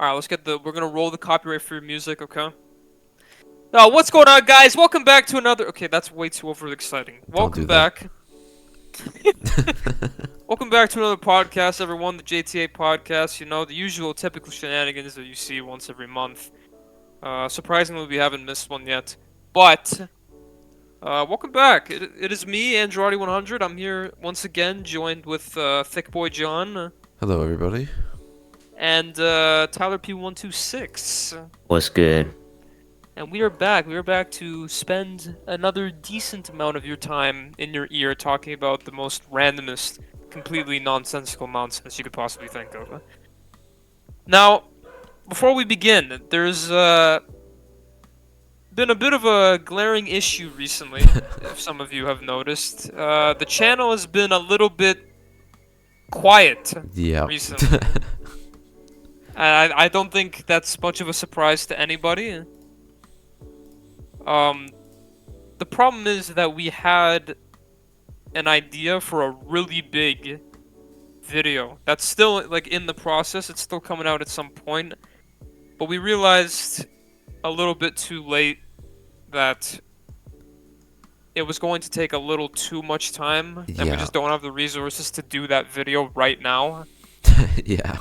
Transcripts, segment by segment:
Alright, we're gonna roll the copyright free music, okay? What's going on, guys? Welcome back to another. Okay, that's way too overly exciting. Don't do Welcome that. back. Welcome back to another podcast, everyone. The JTA podcast. You know, the usual typical shenanigans that you see once every month. Surprisingly, we haven't missed one yet. But, welcome back. It is me, Android100. I'm here once again, joined with ThiccBoiJohn Hello, everybody. and Tyler P126. What's good? And we are back. We are back to spend another decent amount of your time in your ear talking about the most randomest, completely nonsensical nonsense you could possibly think of. Now, before we begin, there's been a bit of a glaring issue recently, if some of you have noticed. The channel has been a little bit quiet Yeah. recently. I don't think that's much of a surprise to anybody. The problem is that we had an idea for a really big video that's still like in the process. It's still coming out at some point, but we realized a little bit too late that it was going to take a little too much time, and we Yeah. just don't have the resources to do that video right now. Yeah.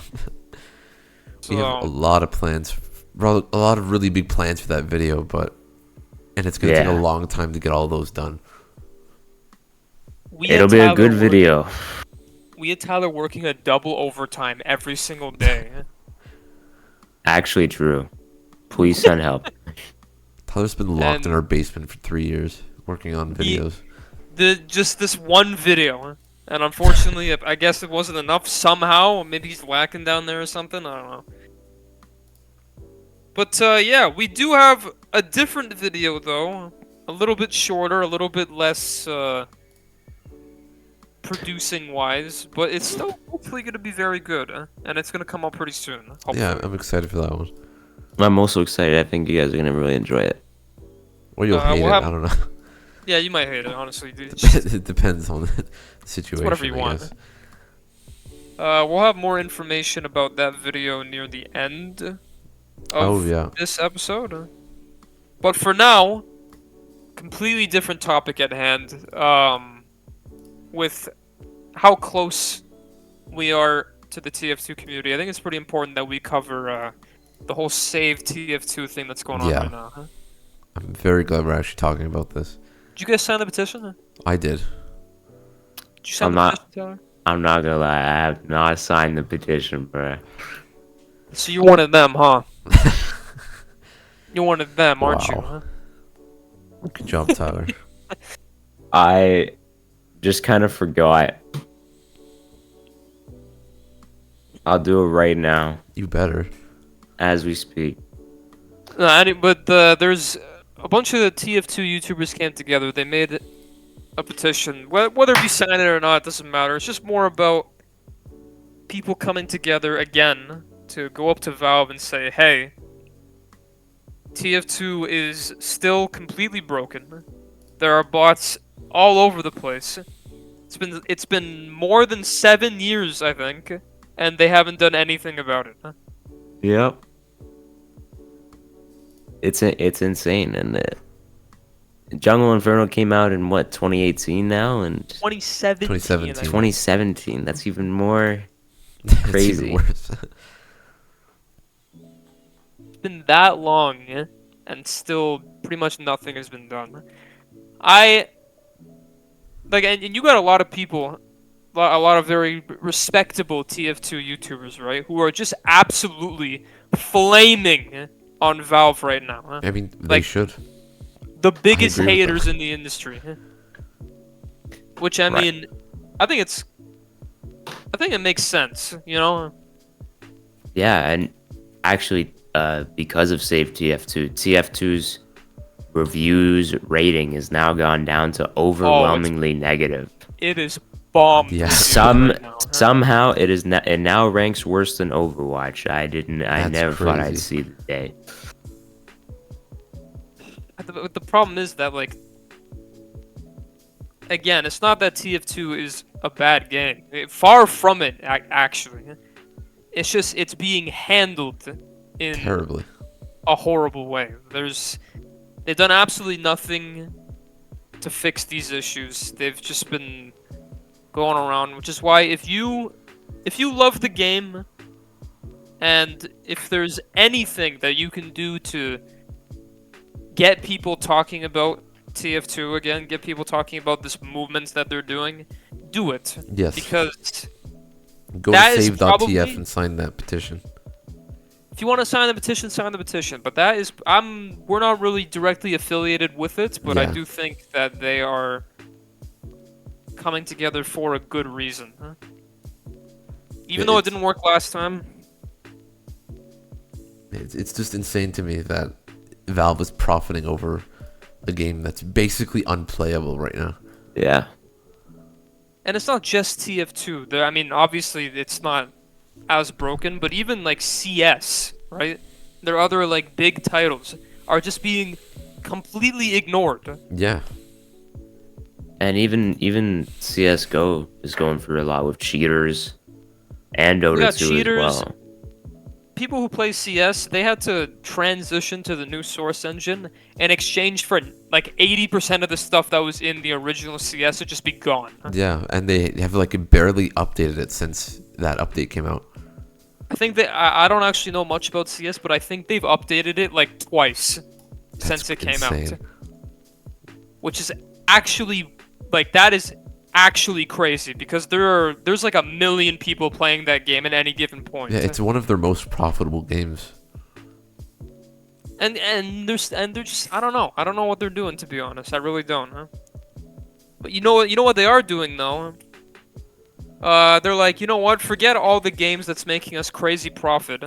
We have a So lot of plans, a lot of really big plans for that video, and it's gonna take a Yeah. long time to get all those done. we It'll had be a Tyler good work- video. We had Tyler working a double overtime every single day. Actually true. Please send help. Tyler's been locked in And- our basement for 3 years working on He- videos. Just this one video, and unfortunately, I guess it wasn't enough somehow. Maybe he's lacking down there or something. I don't know. But yeah, we do have a different video though, a little bit shorter, a little bit less producing wise, but it's still hopefully gonna be very good, and it's gonna come out pretty soon. Hopefully. Yeah, I'm excited for that one. I'm also excited. I think you guys are gonna really enjoy it. Or you'll hate we'll it. have- I don't know. Yeah, you might hate it, honestly, dude. It's just- It depends on the situation. whatever you I want. guess. We'll have more information about that video near the end of Oh yeah. this episode. But for now, completely different topic at hand. With how close we are to the TF2 community, I think it's pretty important that we cover the whole save TF2 thing that's going on Yeah. right now. Huh? I'm very glad we're actually talking about this. Did you guys sign the petition? I did. Did you sign I'm the not- petition, Taylor? I'm not gonna lie, I have not signed the petition, bruh. So you're one of them, huh? You're one of them, aren't you? Wow. Huh? Good job, Tyler. I just kind of forgot. I'll do it right now, You better. as we speak. No, but there's a bunch of the TF2 YouTubers came together. They made a petition. Whether you sign it or not, it doesn't matter. It's just more about people coming together again to go up to Valve and say, "Hey, TF2 is still completely broken. There are bots all over the place. It's been more than 7 years, I think, and they haven't done anything about it." Yep. It's insane, and Jungle Inferno came out in what 2018 now, and 2017. 2017. 2017. That's even more. It's even Crazy. worse. It's been that long, and still pretty much nothing has been done. And you got a lot of people, a lot of very respectable TF2 YouTubers, right, who are just absolutely flaming on Valve right now. Huh? I mean, they Like- should. The biggest agree with haters that. in the industry. Which I Right. mean, I think it makes sense, you know? Yeah, and actually, because of Save TF2, TF2's reviews rating has now gone down to overwhelmingly negative. It is bomb. Yeah. right now, huh? Somehow it now ranks worse than Overwatch. I That's never thought I'd crazy. see the day. But the problem is that, like, again, it's not that TF2 is a bad game. Far from it, actually. It's just it's being handled in Terribly. a horrible way. They've done absolutely nothing to fix these issues. They've just been going around, which is why if you love the game and if there's anything that you can do to get people talking about TF2 again, get people talking about this movement that they're doing, do it. Yes. Because Go to that is save.tf probably, and sign that petition. if you want to sign the petition, sign the petition. But that is, we're not really directly affiliated with it, but I Yeah. do think that they are coming together for a good reason. Huh? Even though it didn't work last time. It's just insane to me that Valve is profiting over a game that's basically unplayable right now. Yeah. And it's not just TF2. I mean, obviously it's not as broken, but even like CS, right? Their other like big titles are just being completely ignored. Yeah. And even CS:GO is going through a lot with cheaters and Dota Yeah, 2 cheaters. as well. People who play CS, they had to transition to the new Source engine in exchange for like 80% of the stuff that was in the original CS to just be gone. Yeah, and they have like barely updated it since that update came out. I think I don't actually know much about CS, but I think they've updated it like twice since it came out. insane. Which is actually that is actually crazy because there's like 1 million people playing that game at any given point. Yeah, it's one of their most profitable games. And they're just I don't know what they're doing, to be honest. I really don't. Huh? But you know what they are doing though. They're like, you know what? Forget all the games that's making us crazy profit.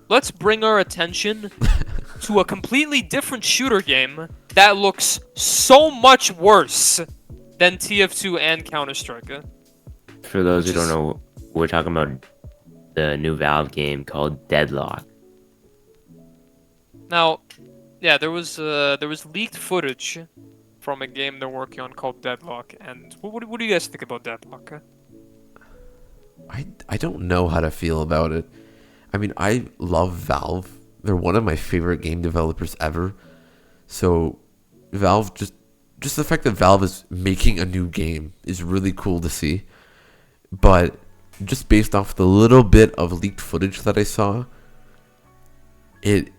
Let's bring our attention to a completely different shooter game that looks so much worse than TF2 and Counter-Strike. For those who Which don't is- know, we're talking about the new Valve game called Deadlock. Now, yeah, there was leaked footage from a game they're working on called Deadlock, and what do you guys think about Deadlock? I don't know how to feel about it. I mean, I love Valve. They're one of my favorite game developers ever. So, Valve just the fact that Valve is making a new game is really cool to see. But just based off the little bit of leaked footage that I saw, it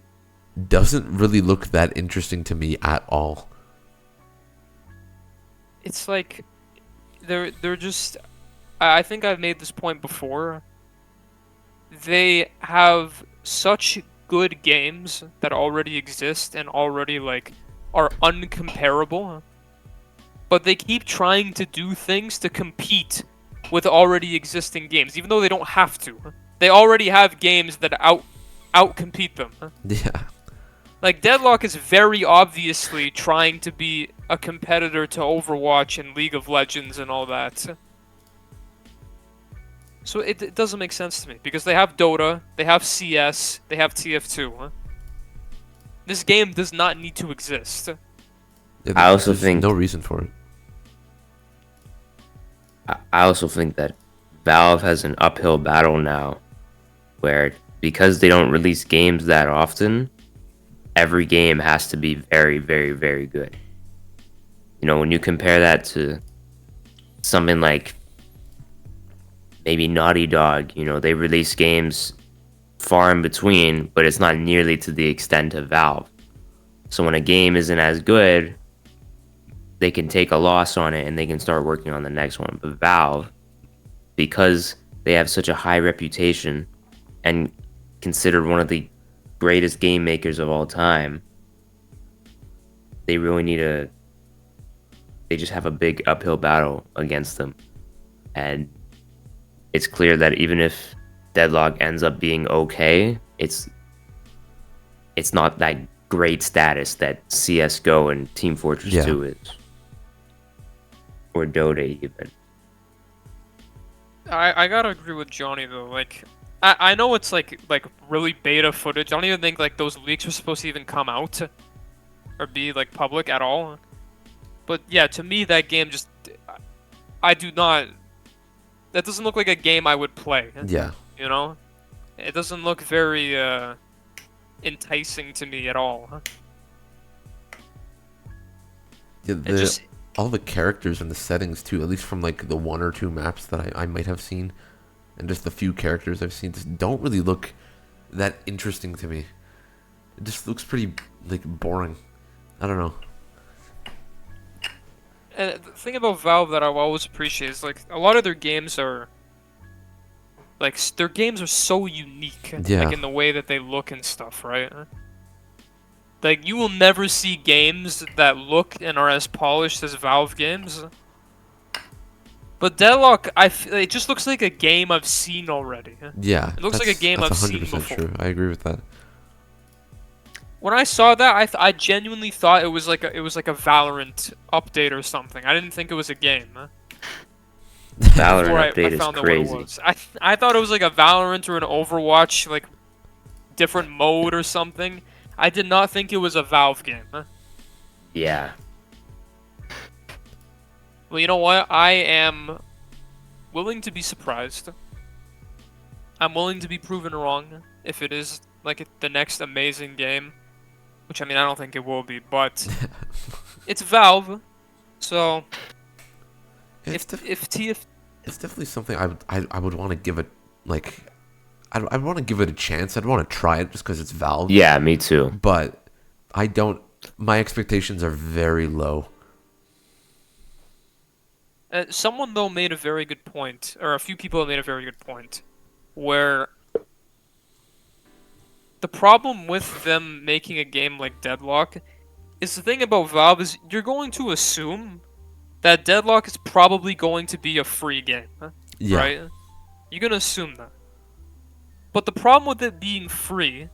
doesn't really look that interesting to me at all. It's like they're just I think I've made this point before. They have such good games that already exist and already like are uncomparable, but they keep trying to do things to compete with already existing games, even though they don't have to. They already have games that outcompete them. Yeah. Like Deadlock is very obviously trying to be a competitor to Overwatch and League of Legends and all that. So it doesn't make sense to me because they have Dota, they have CS, they have TF2. This game does not need to exist. Yeah, I also there's think- no reason for it. I also think that Valve has an uphill battle now where because they don't release games that often, every game has to be very, very, very good. You know, when you compare that to something like maybe Naughty Dog, you know, they release games far in between, but it's not nearly to the extent of Valve. So when a game isn't as good, they can take a loss on it and they can start working on the next one. But Valve, because they have such a high reputation and considered one of the greatest game makers of all time, they really they just have a big uphill battle against them. And it's clear that even if Deadlock ends up being okay, it's not that great status that CS:GO and Team Fortress Yeah. 2 is. Or Dota even. I gotta agree with Johnny though. Like, I know it's like really beta footage. I don't even think like those leaks were supposed to even come out or be like public at all. But yeah, to me that game just I do not. That doesn't look like a game I would play. Yeah. You know, It doesn't look very enticing to me at all. Yeah, It just all the characters and the settings too, at least from like the one or two maps that I might have seen, and just the few characters I've seen, just don't really look that interesting to me. It just looks pretty like boring. I don't know. and the thing about Valve that I always appreciate is like a lot of their games are like their games are so unique, Yeah. like in the way that they look and stuff, right? Like you will never see games that look and are as polished as Valve games. But Deadlock, it just looks like a game I've seen already. Yeah, It looks like a game that's I've seen 100% before. true. I agree with that. When I saw that, I genuinely thought it was like a Valorant update or something. I didn't think it was a game. Valorant Before I update is found out what it crazy. was. I thought it was like a Valorant or an Overwatch, like different mode or something. I did not think it was a Valve game. Yeah. Well, you know what? I am willing to be surprised. I'm willing to be proven wrong if it is like the next amazing game. Which, I mean, I don't think it will be, but it's Valve, so It's, if TF it's definitely something I would want to give it like I'd want to give it a chance. I'd want to try it just because it's Valve. Yeah, me too. But I don't. My expectations are very low. someone though made a very good point, or a few people have made a very good point, where the problem with them making a game like Deadlock is the thing about Valve is you're going to assume that Deadlock is probably going to be a free game, Yeah. right? You're gonna assume that. But the problem with it being free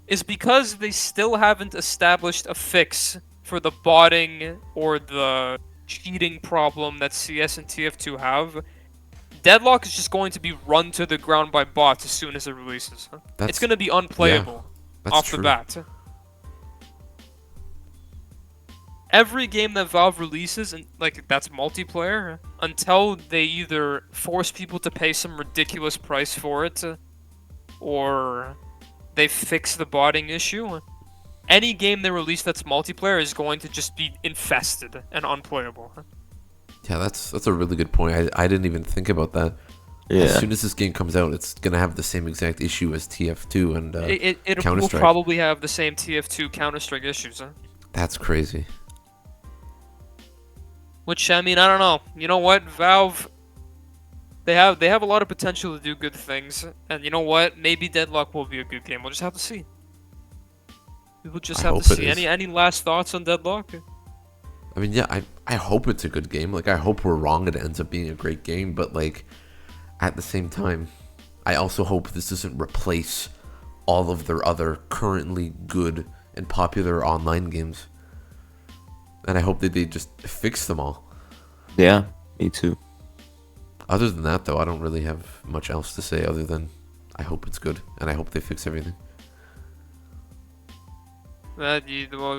is because they still haven't established a fix for the botting or the cheating problem that CS and TF2 have. Deadlock is just going to be run to the ground by bots as soon as it releases. It's going to be unplayable That's off true. the bat. Every game that Valve releases, and like that's multiplayer, until they either force people to pay some ridiculous price for it, or they fix the botting issue, any game they release that's multiplayer is going to just be infested and unplayable. Yeah, that's a really good point. I didn't even think about that. Yeah. As soon as this game comes out, it's gonna have the same exact issue as TF2 and It will Counter-Strike. probably have the same TF2 Counter-Strike issues. That's crazy. Which, I mean, I don't know. You know what? Valve, they have a lot of potential to do good things. And you know what? Maybe Deadlock will be a good game. We'll just have to see. We'll just I have hope to it see. is. Any last thoughts on Deadlock? I mean, yeah, I hope it's a good game. Like, I hope we're wrong and it ends up being a great game. But, like, at the same time, I also hope this doesn't replace all of their other currently good and popular online games. And I hope that they just fix them all. Yeah, me too. Other than that, though, I don't really have much else to say other than I hope it's good. And I hope they fix everything. Well,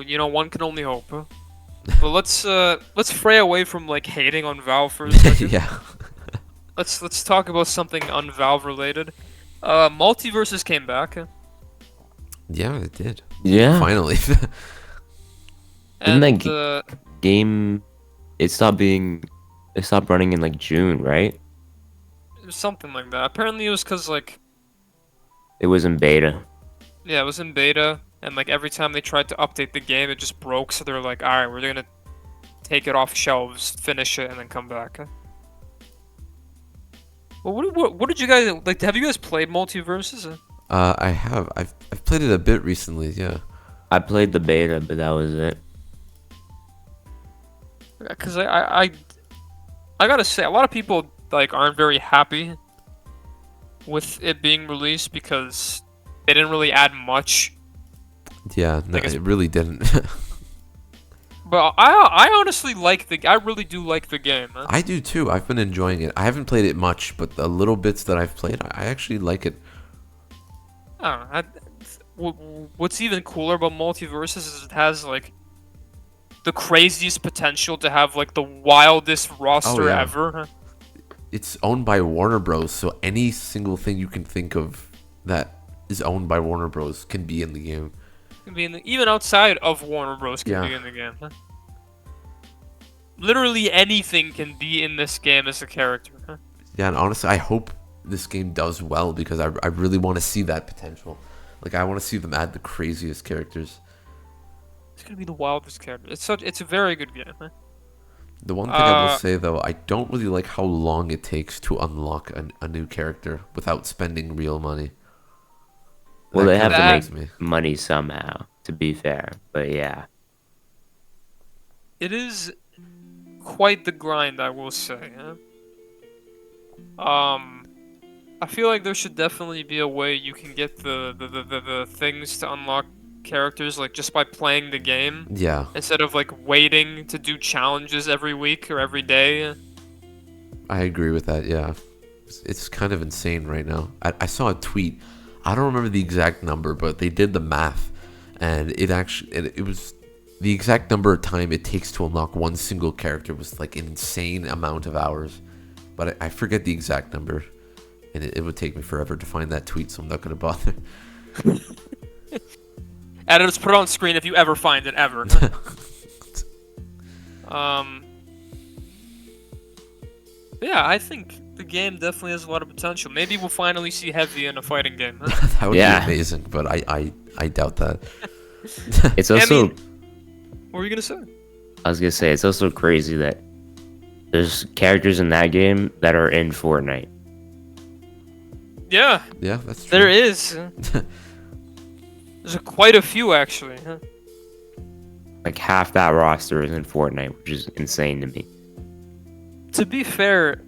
you know, one can only hope. But let's fray away from like hating on Valve for a second. Yeah. Let's talk about something un-Valve related. Multiverses came back. Yeah, it did. Yeah. Finally. And that game, it stopped running in like June, right? something like that. Apparently it was because like It was in beta. yeah, it was in beta, and like every time they tried to update the game, it just broke. So they're like, all right, we're gonna take it off shelves, finish it, and then come back. Well, what did you guys like? Have you guys played Multiverses? I have. I've played it a bit recently, yeah. I played the beta, but that was it. Because I gotta say, a lot of people like aren't very happy with it being released because they didn't really add much. Yeah, no, Like it's- it really didn't. But I honestly like I really do like the game. I do too. I've been enjoying it. I haven't played it much, but the little bits that I've played, I actually like it. I don't know. What's even cooler about Multiverses is it has like the craziest potential to have like the wildest roster yeah. ever. It's owned by Warner Bros, so any single thing you can think of that is owned by Warner Bros. Can be in the game. Can be even outside of Warner Bros. Can Yeah. be in the game. Huh? Literally anything can be in this game as a character. Huh? Yeah, and honestly, I hope this game does well because I really want to see that potential. Like, I want to see them add the craziest characters. It's gonna be the wildest character. It's a very good game. Huh? The one thing I will say, though, I don't really like how long it takes to unlock a new character without spending real money. Well, That they have kinda to bugs make money somehow, to be fair. But yeah. It is quite the grind, I will say. Huh? I feel like there should definitely be a way you can get the things to unlock characters like just by playing the game Yeah, instead of like waiting to do challenges every week or every day. I agree with that. Yeah, it's kind of insane right now. I saw a tweet. I don't remember the exact number, but they did the math, and it was the exact number of time it takes to unlock one single character was like an insane amount of hours. But I forget the exact number, and it would take me forever to find that tweet, so I'm not gonna bother. And just put it on screen if you ever find it ever. Yeah, I think the game definitely has a lot of potential. Maybe we'll finally see Heavy in a fighting game. Huh? That would Yeah. be amazing, but I doubt that. It's I also, mean, what were you gonna say? I was gonna say, it's also crazy that there's characters in that game that are in Fortnite. Yeah, Yeah, that's true. there is. There's quite a few actually. Huh? Like half that roster is in Fortnite, which is insane to me. To be fair,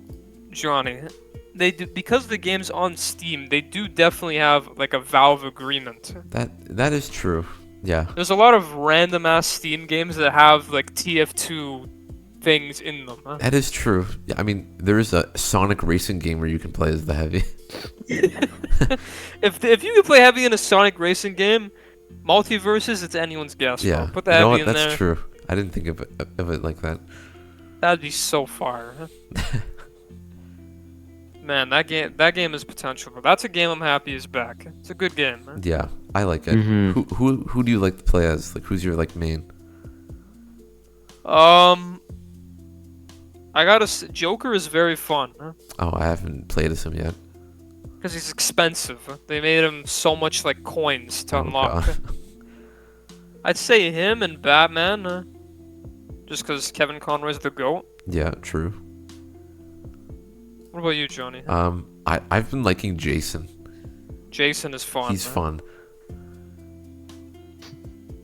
Johnny, they do, because the game's on Steam. They do definitely have like a Valve agreement. That is true. Yeah. There's a lot of random ass Steam games that have like TF2 things in them. Huh? That is true. Yeah, I mean, there is a Sonic racing game where you can play as the Heavy. If you can play Heavy in a Sonic racing game, multiverses, it's anyone's guess. Yeah. Bro. Put the You know Heavy what? in That's there. true. I didn't think of it like that. That'd be so fire. Huh? Man, that game is potential. But that's a game I'm happy is back. It's a good game. Huh? Yeah, I like it. Mhm. Who do you like to play as? Like, who's your like main? I gotta say, Joker is very fun. Huh? Oh, I haven't played as him yet. Because he's expensive. They made him so much like coins to Oh, unlock. God. I'd say him and Batman, just because Kevin Conroy's the GOAT. Yeah, true. What about you, Johnny? I've been liking Jason. Jason is fun. He's fun.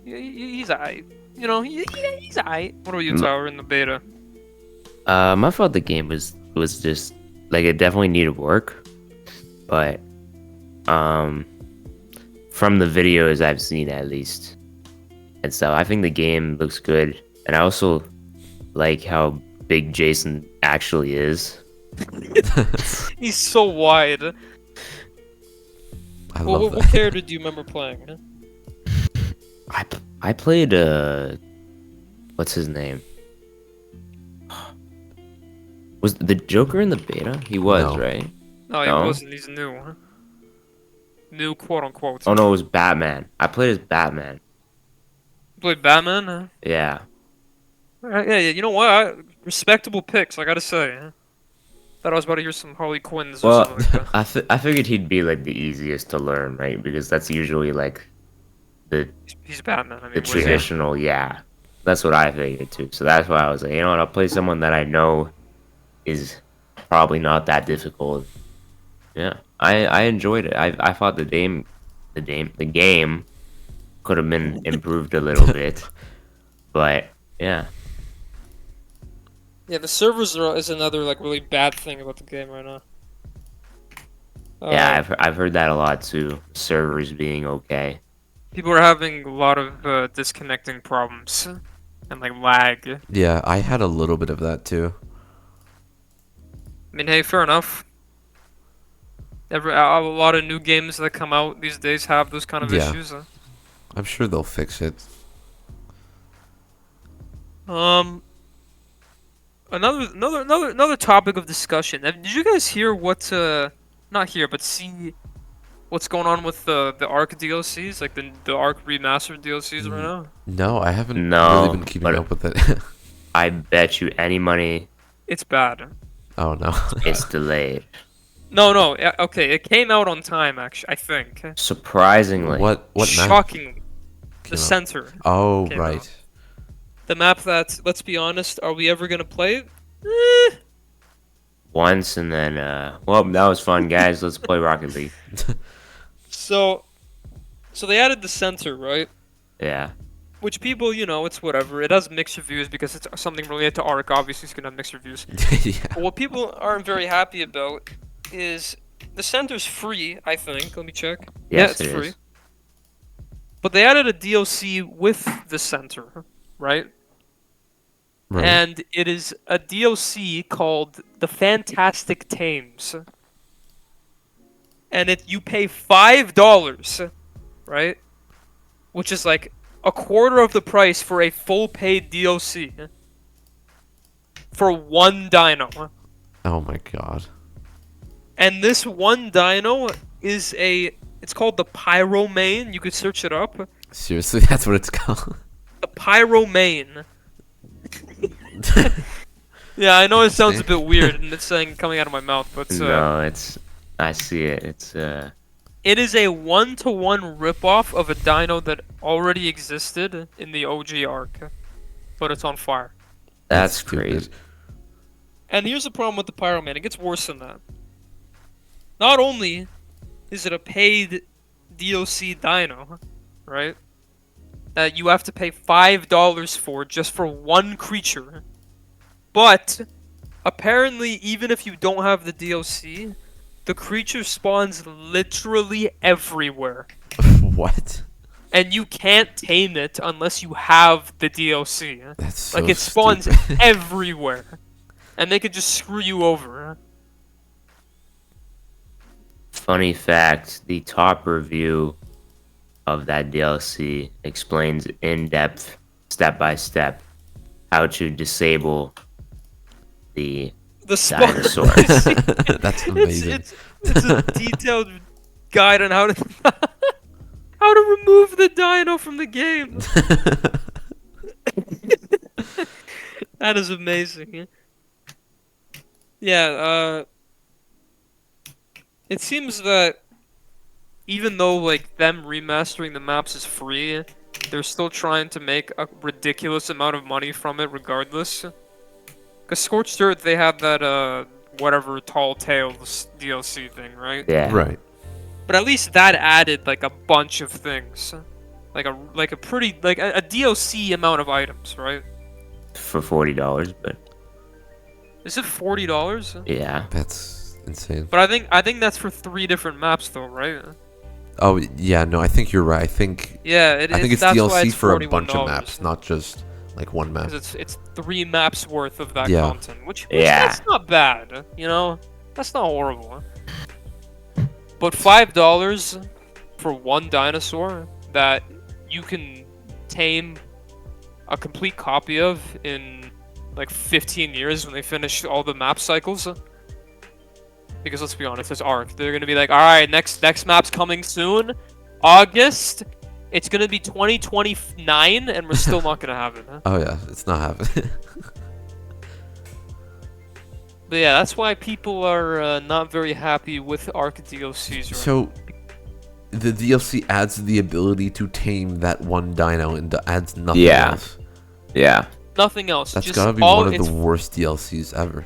He's aight. You know, he's aight. What about you, Tyler, in the beta? I thought the game was just like it definitely needed work, but from the videos I've seen at least, and so I think the game looks good, and I also like how big Jason actually is. He's so wide. I love What that. character do you remember playing? Huh? I played what's his name? Was the Joker in the beta? He was, No. right? No, he No? wasn't. He's new. Huh? New, quote unquote. Oh no, it was Batman. I played as Batman. You played Batman? Huh? Yeah. Alright, yeah, you know what? Respectable picks, I gotta say. Huh? Thought I was about to hear some Harley Quinns or Well, something like that. I figured he'd be like the easiest to learn, right? Because that's usually like the He's Batman. I mean, the what is he? traditional, yeah. That's what I figured too. So that's why I was like, you know what? I'll play someone that I know is probably not that difficult. Yeah, I enjoyed it. I thought the game could have been improved a little bit, but yeah. Yeah, the servers is another like really bad thing about the game right now. Yeah, I've heard that a lot too. Servers being okay. People are having a lot of disconnecting problems and like lag. Yeah, I had a little bit of that too. I mean, hey, fair enough. A lot of new games that come out these days have those kind of Yeah. issues. I'm sure they'll fix it. Another topic of discussion. Did you guys hear what? Not hear, but see what's going on with the Ark DLCs, like the Ark remastered DLCs right now? No, I haven't really No, been keeping but up with it. I bet you any money It's bad. Oh no. it's delayed. No, okay, it came out on time actually, I think. Surprisingly. What map Shockingly, the came out? center. Oh came right. out. The map that, let's be honest, are we ever gonna play it? Once and then, well, that was fun, guys. Let's play Rocket League. So they added the center, right? Yeah. Which people, it's whatever. It has mixed reviews because it's something related to Ark. Obviously, it's gonna have mixed reviews. Yeah. But what people aren't very happy about is the center's free, I think. Let me check. Yes, yeah, it's it free. is. But they added a DLC with the center, right? Right. And it is a DLC called The Fantastic Tames. And you pay $5, right? Which is like a quarter of the price for a full paid DLC. For one dino. Oh my god. And this one dino is it's called the Pyromane. You could search it up. Seriously, that's what it's called. The Pyromane. Yeah, I know it sounds a bit weird and it's saying coming out of my mouth, but No, I see it. It's, it is a 1-to-1 ripoff of a dino that already existed in the OG Ark, but it's on fire. that's stupid. crazy. And here's the problem with the Pyromane. It gets worse than that. Not only is it a paid DLC dino, right? That you have to pay $5 for just for one creature. But apparently, even if you don't have the DLC, the creature spawns literally everywhere. What? And you can't tame it unless you have the DLC. That's so Like, it spawns stupid. everywhere. And they could just screw you over. Funny fact, the top review of that DLC explains in depth, step by step, how to disable the The spawn. dinosaur. That's amazing. It's a detailed guide on how to how to remove the dino from the game. That is amazing. Yeah, it seems that even though like them remastering the maps is free, they're still trying to make a ridiculous amount of money from it regardless. Cause Scorched Earth, they had that whatever Tall Tales DLC thing, right? Yeah. Right. But at least that added like a bunch of things, like a pretty a DLC amount of items, right? For $40, but Is it $40? yeah. That's insane. But I think that's for 3 different maps though, right? Oh yeah, no, I think you're right. I think Yeah, I think it's that's why DLC it's for a bunch of $41. maps, not just like one map. Because it's 3 maps worth of that Yeah. content, which Yeah. that's not bad, That's not horrible. But $5 for one dinosaur that you can tame a complete copy of in like 15 years when they finish all the map cycles. Because let's be honest, it's Ark. They're gonna be like, all right, next map's coming soon, August. It's gonna be 2029, and we're still not gonna have it. Huh? Oh yeah, it's not happening. But yeah, that's why people are not very happy with Ark DLCs right now. So the DLC adds the ability to tame that one dino and adds nothing Yeah. else. Yeah. Nothing else. That's just gotta be all, one of it's, the worst DLCs ever.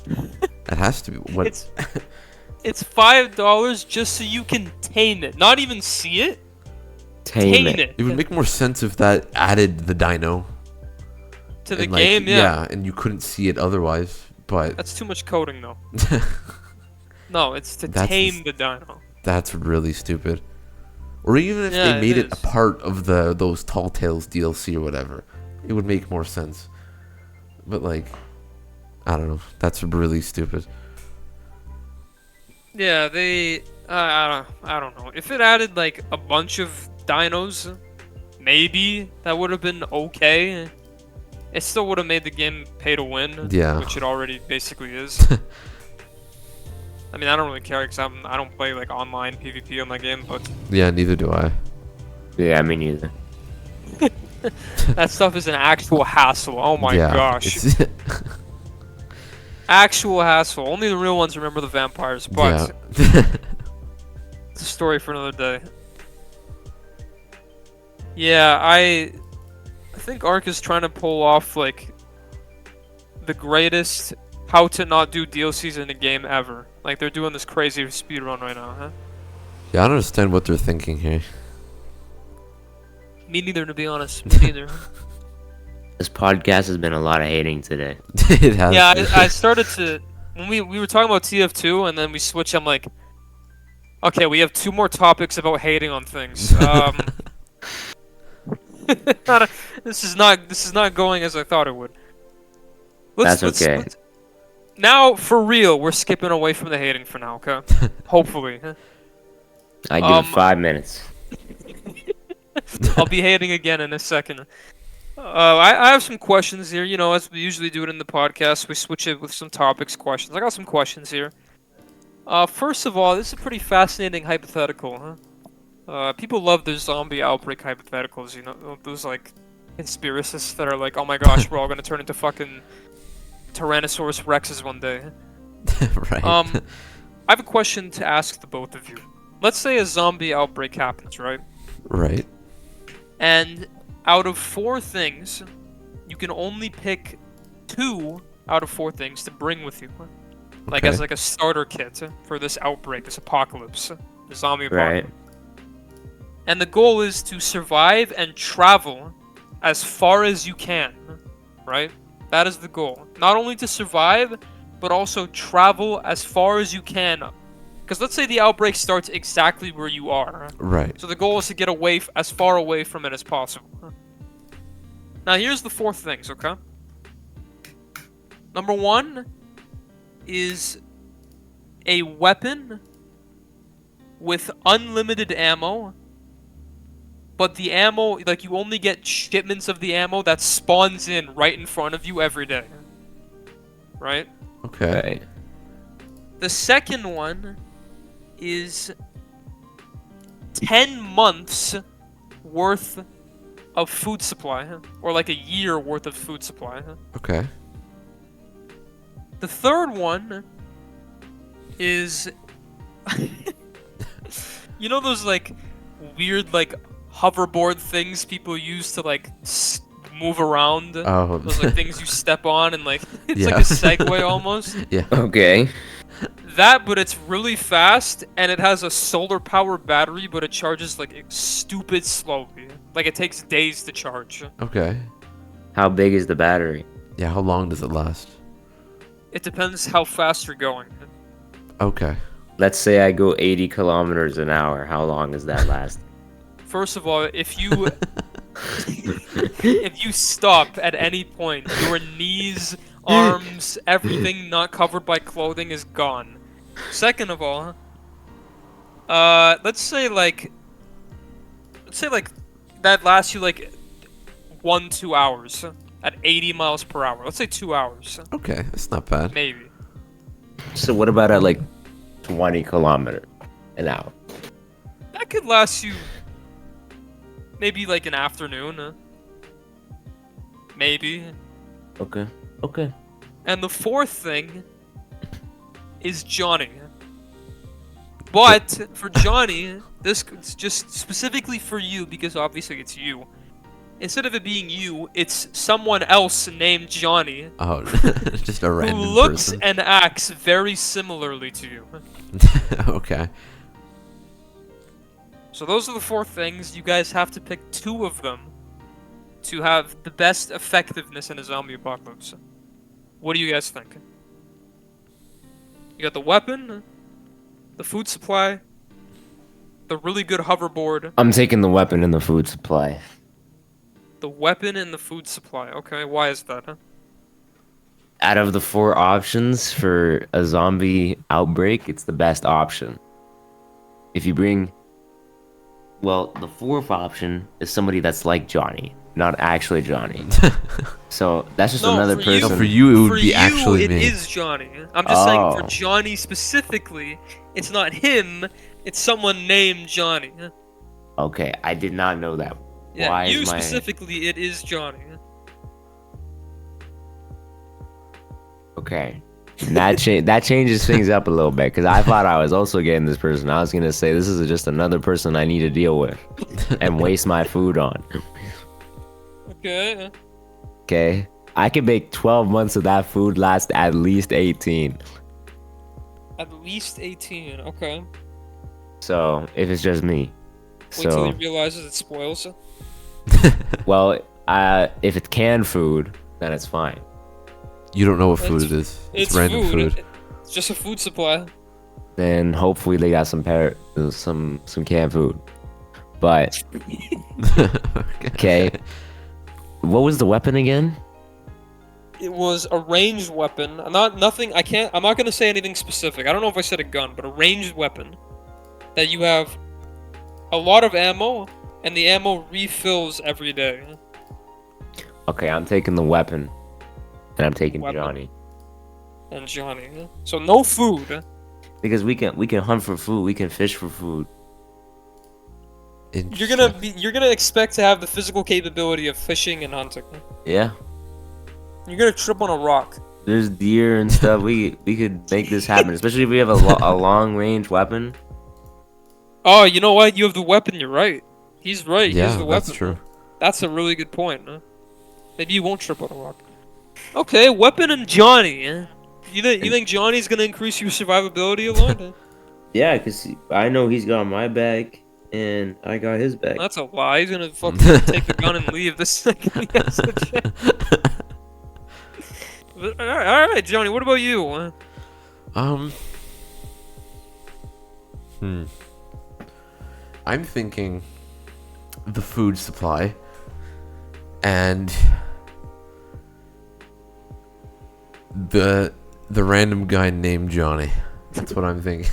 It has to be. What? It's $5 just so you can tame it. Not even see it. Tame it. It would make more sense if that added the dino to the and, like, game. Yeah. and you couldn't see it otherwise. But That's too much coding though. No, it's to That's tame the dino. that's really stupid. Or even if Yeah, they made it it a is. part of those Tall Tales DLC or whatever, it would make more sense. But like, I don't know. That's really stupid. Yeah, I don't know. If it added like a bunch of dinos, maybe that would have been okay. It still would have made the game pay to win, Yeah. which it already basically is. I mean, I don't really care because I don't play like online PvP on my game, but Yeah, neither do I. Yeah, me neither. that stuff is an actual hassle. Oh my Yeah, gosh. it's Actual hassle. Only the real ones remember the vampires, yeah. but it's a story for another day. Yeah, I think Ark is trying to pull off like the greatest how to not do DLCs in a game ever. Like they're doing this crazy speedrun right now, huh? Yeah, I don't understand what they're thinking here. Me neither, to be honest. Me neither. This podcast has been a lot of hating today. It has. Yeah, I started to when we were talking about TF2 and then we switched. I'm like, okay, we have 2 more topics about hating on things. This is not going as I thought it would. That's okay. Now, for real, we're skipping away from the hating for now, okay? Hopefully. I give it 5 minutes. I'll be hating again in a second. I have some questions here. You know, as we usually do it in the podcast, we switch it with some topics, questions. I got some questions here. First of all, this is a pretty fascinating hypothetical, huh? People love their zombie outbreak hypotheticals, you know, those like conspiracists that are like, oh my gosh, we're all gonna turn into fucking Tyrannosaurus Rexes one day. Right. I have a question to ask the both of you. Let's say a zombie outbreak happens, right? Right. And out of 4 things, you can only pick 2 out of 4 things to bring with you. Like Okay. as like a starter kit for this outbreak, this apocalypse, the zombie Right. apocalypse. And the goal is to survive and travel as far as you can, right? That is the goal. Not only to survive, but also travel as far as you can. Because let's say the outbreak starts exactly where you are. Right. So the goal is to get away as far away from it as possible. Now here's the 4 things, okay? Number 1 is a weapon with unlimited ammo, but the ammo, like you only get shipments of the ammo that spawns in right in front of you every day. Right? Okay. Right. The second one is 10 months worth of food supply, or like a year worth of food supply. Okay. The third one is you know those like weird like hoverboard things people use to like move around? Oh. Those like things you step on and like it's Yeah. like a Segway almost. Yeah. Okay. That, but it's really fast and it has a solar power battery, but it charges like stupid slowly. Like it takes days to charge. Okay. How big is the battery? Yeah. How long does it last? It depends how fast you're going. Okay. Let's say I go 80 kilometers an hour. How long does that last? First of all, if you if you stop at any point, your knees, arms, everything not covered by clothing is gone. Second of all, let's say like that lasts you like 1-2 hours at 80 miles per hour. Let's say 2 hours, Okay. That's not bad. maybe. So what about at like 20 kilometers an hour? That could last you maybe like an afternoon. Maybe. Okay. Okay. And the 4th thing is Johnny. But for Johnny, this is just specifically for you because obviously it's you. Instead of it being you, it's someone else named Johnny Oh, just a who random looks person. and acts very similarly to you. Okay. So those are the 4 things. You guys have to pick 2 of them to have the best effectiveness in a zombie apocalypse. What do you guys think? You got the weapon, the food supply, the really good hoverboard, I'm taking the weapon and the food supply. the weapon, and the food supply. Okay, why is that, huh? Out of the 4 options for a zombie outbreak, it's the best option. If you bring... Well, the 4th option is somebody that's like Johnny. not actually Johnny. So that's just No, another for person. No, for you, it would For be you, actually it me. is Johnny. I'm just saying for Oh. Johnny specifically, it's not him. It's someone named Johnny. Okay, I did not know that. Yeah, Why you is my specifically, it is Johnny. okay? And that changes things up a little bit because I thought I was also getting this person. I was gonna say this is just another person I need to deal with and waste my food on. Okay. Okay, I can make 12 months of that food last at least 18. At least 18. Okay. So if it's just me, Wait till he so realizes it spoils. well, if it's canned food, then it's fine. You don't know what food It's- it is. It's random food. It's just a food supply. Then hopefully they got some canned food. But okay, what was the weapon again? It was a ranged weapon. I'm not gonna say anything specific. I don't know if I said a gun, but a ranged weapon that you have a lot of ammo, and the ammo refills every day. Okay, I'm taking the weapon, and I'm taking Weapon. Johnny And Johnny. So no food. because we can hunt for food. We can fish for food. You're gonna expect to have the physical capability of fishing and hunting. Yeah, You're gonna trip on a rock. there's deer and stuff. We could make this happen, especially if we have a long range weapon. Oh, you know what? You have the weapon. You're right. He's right. He has Yeah, the weapon. that's true. That's a really good point. Huh? Maybe you won't trip on a rock. Okay, weapon and Johnny. You think Johnny's gonna increase your survivability a lot? Yeah, cause I know he's got my back, and I got his back. That's a lie. He's gonna fucking take the gun and leave the second he has a chance. But, all right, Johnny. What about you? I'm thinking the food supply and the random guy named Johnny. That's what I'm thinking.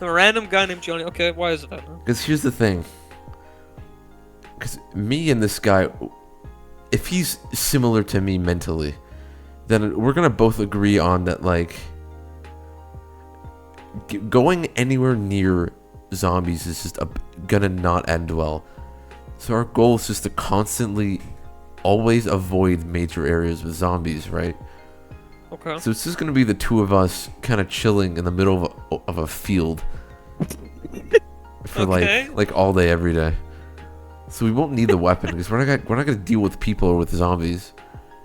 A random guy named Johnny. Okay, why is that? Huh? Because here's the thing. Because me and this guy, if he's similar to me mentally, then we're gonna both agree on that, like, going anywhere near zombies is just gonna not end well. So our goal is just to constantly always avoid major areas with zombies, right? Okay. So it's just gonna be the two of us kind of chilling in the middle of a field for Okay. like all day every day. So we won't need the weapon because we're not gonna deal with people or with zombies,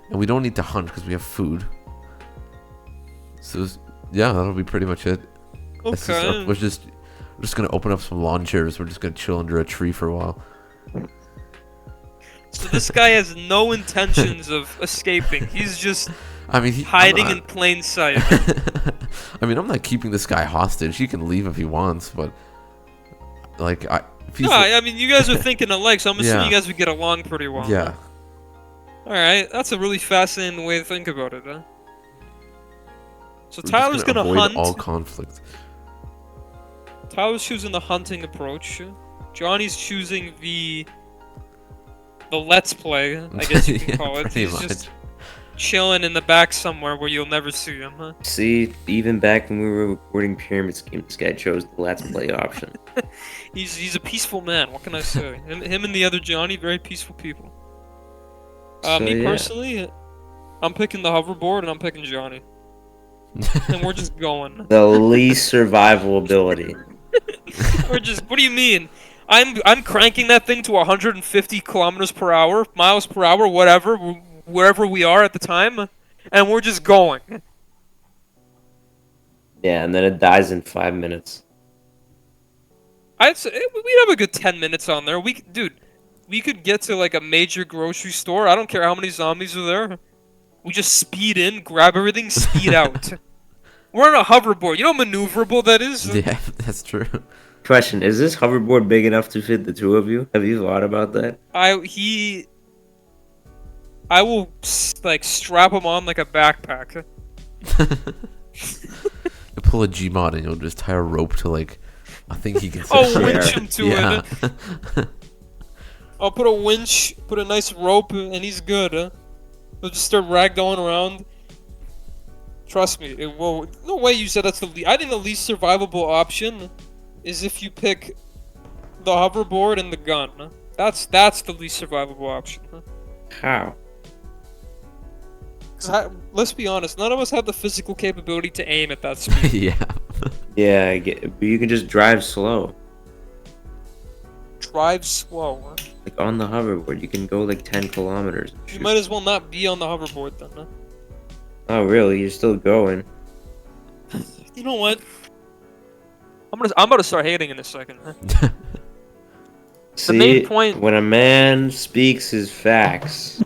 and we don't need to hunt because we have food. So yeah, that'll be pretty much it. Okay. We're just gonna open up some lawn chairs. We're just gonna chill under a tree for a while. So this guy has no intentions of escaping. He's just I mean, hiding in plain sight. I mean, I'm not keeping this guy hostage. He can leave if he wants, but like, if he's No, I mean, you guys are thinking alike, so I'm assuming Yeah. you guys would get along pretty well. yeah, Alright, that's a really fascinating way to think about it, huh? So we're just Tyler's gonna avoid hunt. all conflict. Tyler's choosing the hunting approach. Johnny's choosing the let's play, I guess you can Yeah, call it. pretty He's just much. chilling in the back somewhere where you'll never see him, huh? See, even back when we were recording Pyramid Scheme, this guy chose the Let's Play option. He's a peaceful man, what can I say? Him and the other Johnny, very peaceful people. Me yeah. personally, I'm picking the hoverboard and I'm picking Johnny. And we're just going. The least survival ability. We're just, what do you mean? I'm cranking that thing to 150 kilometers per hour, miles per hour, whatever, wherever we are at the time, and we're just going. Yeah, and then it dies in 5 minutes. I'd say we'd have a good 10 minutes on there. Dude, we could get to like a major grocery store. I don't care how many zombies are there. We just speed in, grab everything, speed out. We're on a hoverboard. You know how maneuverable that is? Yeah, that's true. Question, is this hoverboard big enough to fit the two of you? Have you thought about that? I will like strap him on like a backpack. You pull a Gmod and you'll just tie a rope to like, I think he gets. Oh, a chair. winch him to yeah. it. I'll put a winch, put a nice rope, and he's good. He'll just start ragdolling around. Trust me, it will. No way you said that's the least. I think the least survivable option is if you pick the hoverboard and the gun. That's the least survivable option. How? 'Cause let's be honest, none of us have the physical capability to aim at that speed. Yeah. Yeah, I get, but you can just drive slow. Drive slow. Like on the hoverboard, you can go like 10 kilometers. and You shoot. might as well not be on the hoverboard then. Oh, really? You're still going? You know what? I'm about to start hating in a second. See, main point- when a man speaks his facts,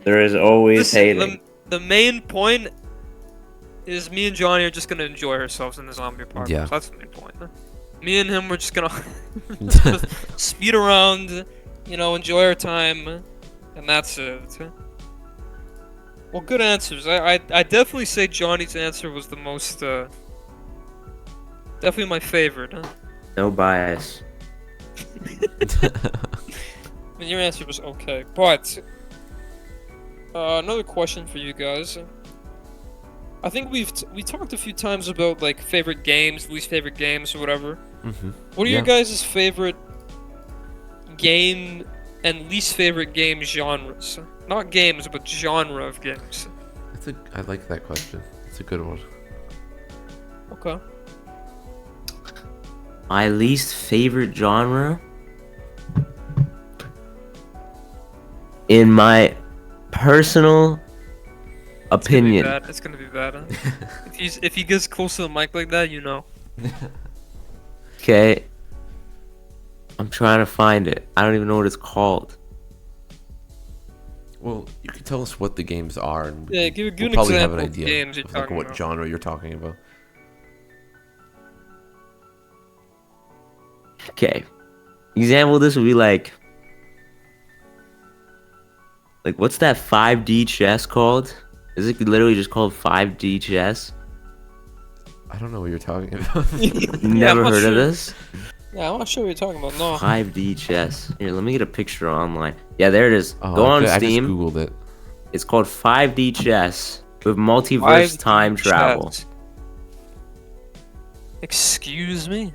there is always Listen, hating. the main point is me and Johnny are just gonna enjoy ourselves in the zombie apocalypse. Yeah. That's the main point. Me and him, we're just gonna just speed around, enjoy our time, and that's it. Well, good answers. I definitely say Johnny's answer was the most, definitely my favorite. No bias. I mean, your answer was okay, but another question for you guys. I think we talked a few times about like favorite games, least favorite games, or whatever. Mm-hmm. What are your guys' favorite game and least favorite game genres? Not games, but genre of games. I like that question. It's a good one. Okay. My least favorite genre? In my personal opinion. It's gonna be bad. If he gets close to the mic like that, Okay. I'm trying to find it. I don't even know what it's called. Well, you can tell us what the games are, and Yeah, give we'll an probably have example an of idea games you're of like talking what about. genre you're talking about. Okay. Example of this would be like what's that 5D chess called? Is it literally just called 5D chess? I don't know what you're talking about. Never I'm not heard sure. of this? Yeah, I'm not sure what you're talking about. No. 5D chess. Here, let me get a picture online. Yeah, there it is. Oh, Go on I just Steam. googled it. It's called 5D chess with multiverse 5D time travel. chess. Excuse me?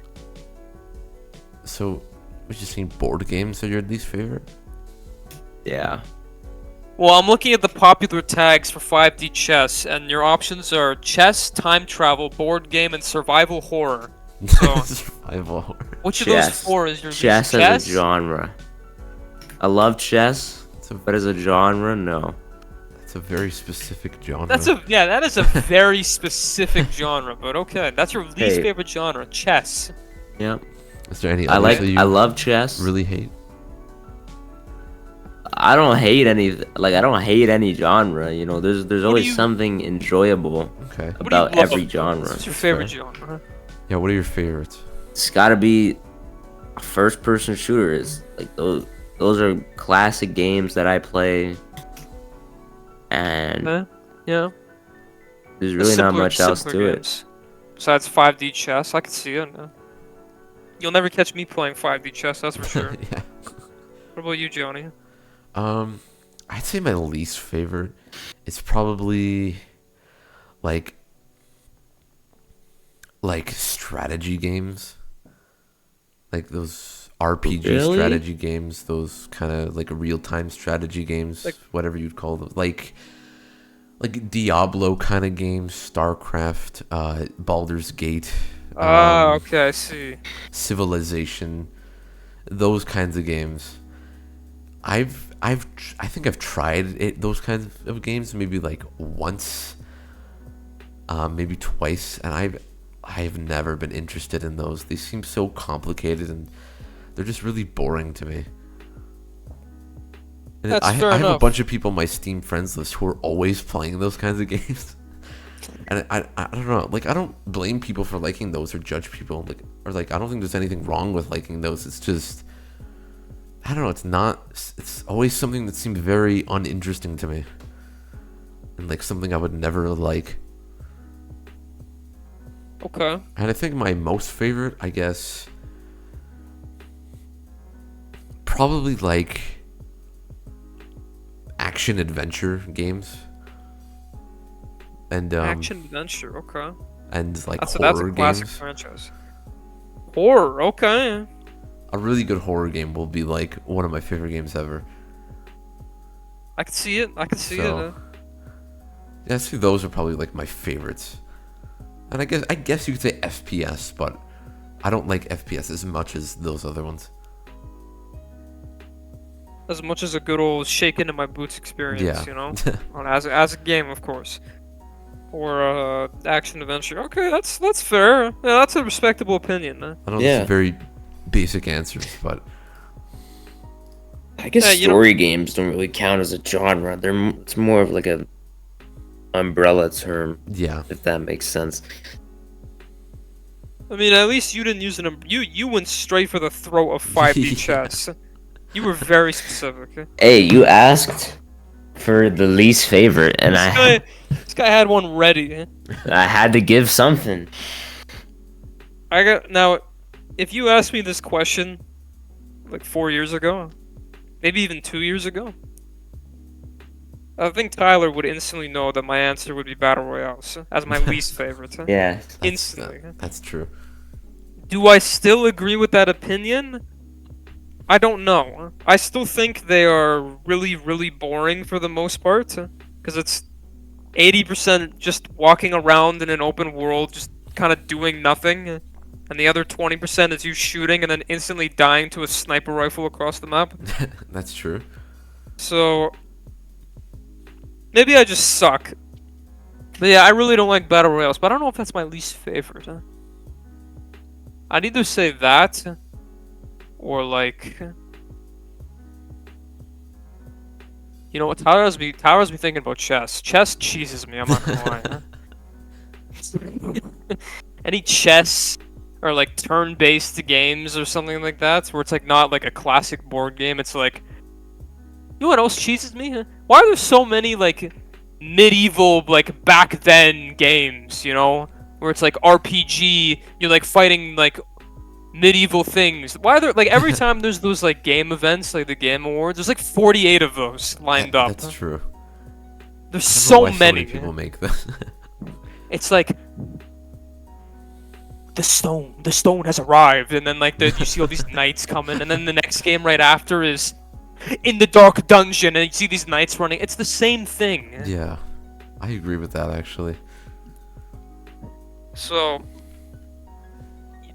So, was you saying board games are your least favorite? Yeah. Well, I'm looking at the popular tags for 5D chess, and your options are chess, time travel, board game, and survival horror. So, Survival horror. which of those Chess. four is your Chess least? as a genre. I love chess, It's a, but as a genre, no. it's a very specific genre. That is a very specific genre, but okay, that's your least Hey. favorite genre, chess. Yep. Is there any I others that you love chess. really hate? I don't hate any genre, there's always you- something enjoyable Okay. What do you about love? every genre. What's your That's favorite fair. genre? Yeah, what are your favorites? It's gotta be a first person shooter. Is like those are classic games that I play, and Yeah. there's really not much else to it. games. Besides 5D chess, I can see it. You'll never catch me playing 5D chess, that's for sure. Yeah. What about you, Johnny? I'd say my least favorite is probably like strategy games, like those RPG Really? strategy games, those kind of like real-time strategy games, Like- whatever you'd call them, like Diablo kind of games, StarCraft, Baldur's Gate, Okay, I see. Civilization, those kinds of games. I think I've tried those kinds of games maybe like once, maybe twice, and I've never been interested in those. They seem so complicated and they're just really boring to me. And That's fair I have a enough. bunch of people on my Steam friends list who are always playing those kinds of games. And I don't know, like I don't blame people for liking those or judge people, I don't think there's anything wrong with liking those. It's just, I don't know, it's always something that seemed very uninteresting to me. And like something I would never like. Okay. And I think my most favorite, I guess, probably like action adventure games, and Action adventure. Okay. and like That's a horror classic games. franchise. Horror. Okay. A really good horror game will be like one of my favorite games ever. I can see it. I can see So, it. yeah, I see those are probably like my favorites. And I guess you could say FPS, but I don't like FPS as much as those other ones. As much as a good old shake into my boots experience, Yeah. you know, as a game, of course, or action adventure. Okay, that's fair. Yeah, that's a respectable opinion. I know this Yeah. is very basic answers, but I guess Yeah, you know- story games don't really count as a genre. It's more of like a umbrella term, yeah. if that makes sense. I mean, at least you didn't use you went straight for the throat of 5D Yeah. chess. You were very specific. Hey, you asked for the least favorite, and This guy had one ready. I had to give something. Now, if you asked me this question like 4 years ago, maybe even 2 years ago, I think Tyler would instantly know that my answer would be Battle Royales as my least favorite. Yeah. Instantly. That's true. Do I still agree with that opinion? I don't know. I still think they are really, really boring for the most part, because it's 80% just walking around in an open world, just kind of doing nothing, and the other 20% is you shooting and then instantly dying to a sniper rifle across the map. That's true. So maybe I just suck. But yeah, I really don't like Battle Royales, but I don't know if that's my least favorite. I'd either say that, or like, you know what? Tyler has me thinking about chess. Chess cheeses me. I'm not gonna lie. Any chess or like turn-based games or something like that, where it's like not like a classic board game. It's like, you know what else cheeses me? Why are there so many like medieval, like back then games? You know, where it's like RPG. You're like fighting like medieval things. Why are there like every time there's those like game events, like the Game Awards, there's like 48 of those lined up. That's true. There's I don't know so why many. people make them. It's like the stone has arrived, and then like you see all these knights coming, and then the next game right after is in the dark dungeon, and you see these knights running. It's the same thing. Yeah, I agree with that actually. So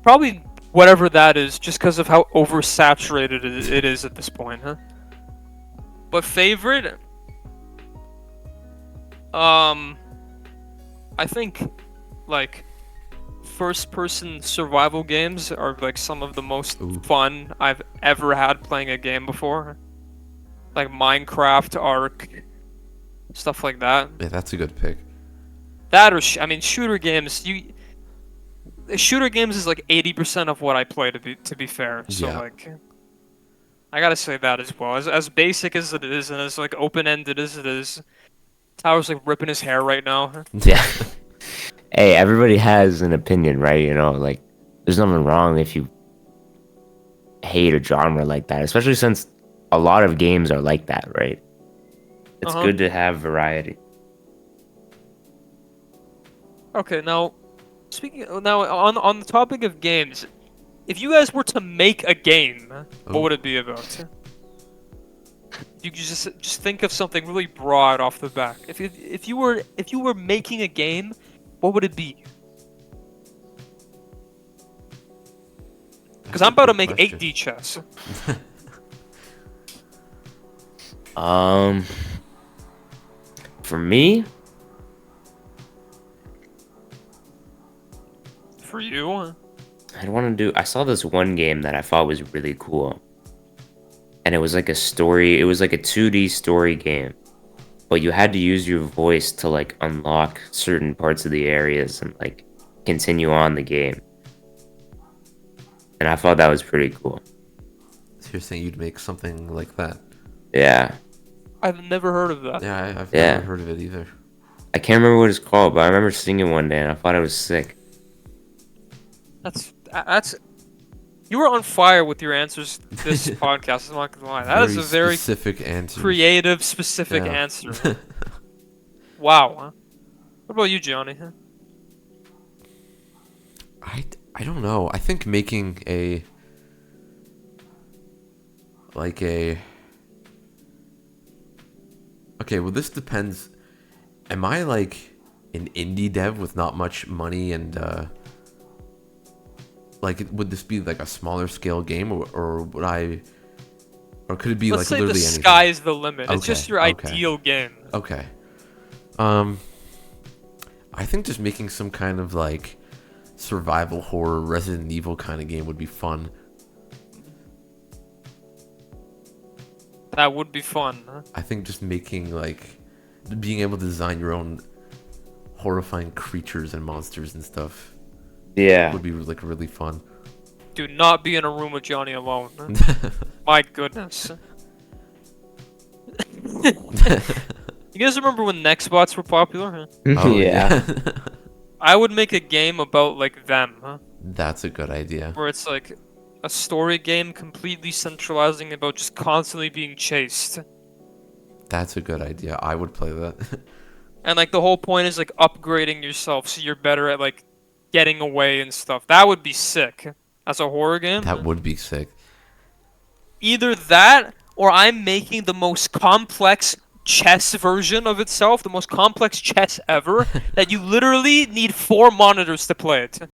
probably whatever that is, just because of how oversaturated it is at this point, huh? But favorite, I think like first-person survival games are like some of the most Ooh. fun I've ever had playing a game before. Like Minecraft, Ark, stuff like that. Yeah, that's a good pick. That or I mean, shooter games. Shooter games is like 80% of what I play. To be fair, so Yeah. like, I gotta say that as well. As basic as it is, and as like open-ended as it is, Tyler's like ripping his hair right now. Yeah. Hey, everybody has an opinion, right? You know, like, there's nothing wrong if you hate a genre like that, especially since a lot of games are like that, right? It's good to have variety. Okay, now on the topic of games, if you guys were to make a game, what would it be about? You could just think of something really broad off the back. If you were making a game, what would it be? Because I'm about to make 8D chess. For me, For you? I'd want to do. I saw this one game that I thought was really cool, and it was like a story. It was like a 2D story game, but you had to use your voice to like unlock certain parts of the areas and like continue on the game. And I thought that was pretty cool. So you're saying you'd make something like that? Yeah. I've never heard of that. Yeah, I've Yeah. never heard of it either. I can't remember what it's called, but I remember seeing it one day and I thought it was sick. That's You were on fire with your answers this podcast. I'm not gonna lie. That is a very specific answer. creative, specific Yeah. answer. Wow. Huh? What about you, Johnny? Huh? I don't know. I think making a like a okay. Well, this depends. Am I like an indie dev with not much money and like would this be like a smaller scale game or would I or could it be Let's like say the literally anything? sky is the limit. It's Okay, just your okay. ideal game. Okay. I think just making some kind of like survival horror Resident Evil kind of game would be fun. That would be fun. Huh? I think just making like being able to design your own horrifying creatures and monsters and stuff Yeah. would be like really fun. Do not be in a room with Johnny alone. Huh? My goodness. You guys remember when Nextbots were popular? Huh? Oh, yeah. I would make a game about like them, huh? That's a good idea. Where it's like a story game completely centralizing about just constantly being chased. That's a good idea. I would play that. And like the whole point is like upgrading yourself so you're better at like getting away and stuff. That would be sick as a horror game. That would be sick. Either that or I'm making the most complex chess version of itself, the most complex chess ever, that you literally need 4 monitors to play it.